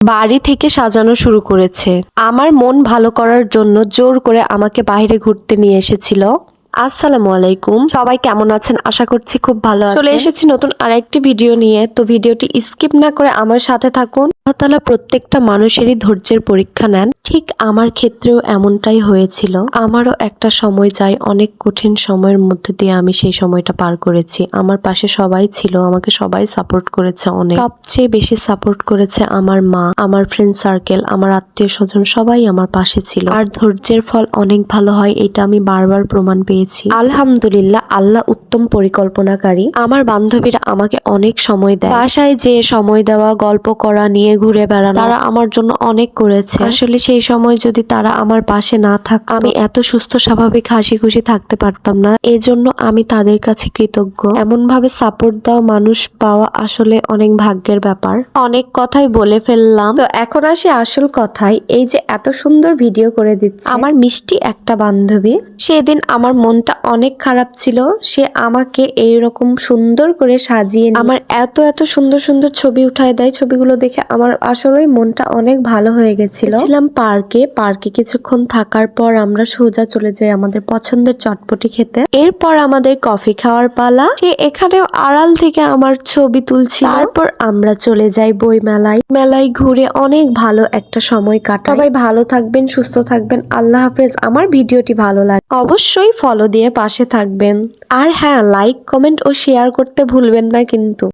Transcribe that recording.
বাড়ি থেকে সাজানো শুরু করেছে। আমার মন ভালো করার জন্য জোর করে আমাকে বাইরে ঘুরতে নিয়ে এসেছিল। আসসালামু আলাইকুম, সবাই কেমন আছেন? আশা করছি খুব ভালো আছেন। চলে এসেছি নতুন আরেকটি ভিডিও নিয়ে, তো ভিডিওটি স্কিপ না করে আমার সাথে থাকুন। আল্লাহ তাআলা প্রত্যেকটা মানুষেরই ধৈর্যের পরীক্ষা নেন, ঠিক আমার ক্ষেত্রেও এমনটাই হয়েছিল। আমারও একটা সময় যায়, অনেক কঠিন সময়ের মধ্যে দিয়ে আমি সেই সময়টা পার করেছি। আমার পাশে সবাই ছিল, আমাকে সবাই সাপোর্ট করেছে অনেক। সবচেয়ে বেশি সাপোর্ট করেছে আমার মা, আমার ফ্রেন্ড সার্কেল, আমার আত্মীয় স্বজন, সবাই আমার পাশে ছিল। আর ধৈর্যের ফল অনেক ভালো হয়, এটা আমি বারবার প্রমাণ পেয়েছি। আলহামদুলিল্লাহ, আল্লাহ উত্তম পরিকল্পনাকারী। আমার বান্ধবীরা আমাকে অনেক সময় দেয়, বাসায় যে সময় দেওয়া, গল্প করা, নিয়ে ঘুরে বেড়ানো, তারা আমার জন্য অনেক করেছে। আসলে সেই সময় যদি তারা আমার পাশে না থাকতো, আমি এত সুস্থ স্বাভাবিক হাসি খুশি থাকতে পারতাম না। এজন্য আমি তাদের কাছে কৃতজ্ঞ। এমন ভাবে সাপোর্ট দেওয়া মানুষ পাওয়া আসলে অনেক ভাগ্যের ব্যাপার। অনেক কথাই বলে ফেললাম, তো এখন আসি আসল কথায়। এই যে এত সুন্দর ভিডিও করে দিচ্ছে আমার মিষ্টি একটা বান্ধবী, সেদিন আমার মনটা অনেক খারাপ ছিল। সে আমাকে এইরকম সুন্দর করে সাজিয়ে আমার এত এত সুন্দর সুন্দর ছবি উঠায় দেয়। ছবিগুলো দেখে আমার আসলেই মনটা অনেক ভালো হয়ে গেছিল। ছিলাম পার্কে কিছুক্ষণ থাকার পর আমরা সোজা চলে যাই আমাদের পছন্দের চটপটি খেতে। এরপর আমাদের কফি খাওয়ার পালা। সে এখানেও আড়াল থেকে আমার ছবি তুলছিল। তারপর আমরা চলে যাই বই মেলায় ঘুরে অনেক ভালো একটা সময় কাটাই। সবাই ভালো থাকবেন, সুস্থ থাকবেন, আল্লাহ হাফেজ। আমার ভিডিওটি ভালো লাগে অবশ্যই ফলো দিয়ে পাশে থাকবেন। আর হ্যাঁ, লাইক, কমেন্ট ও শেয়ার করতে ভুলবেন না কিন্তু।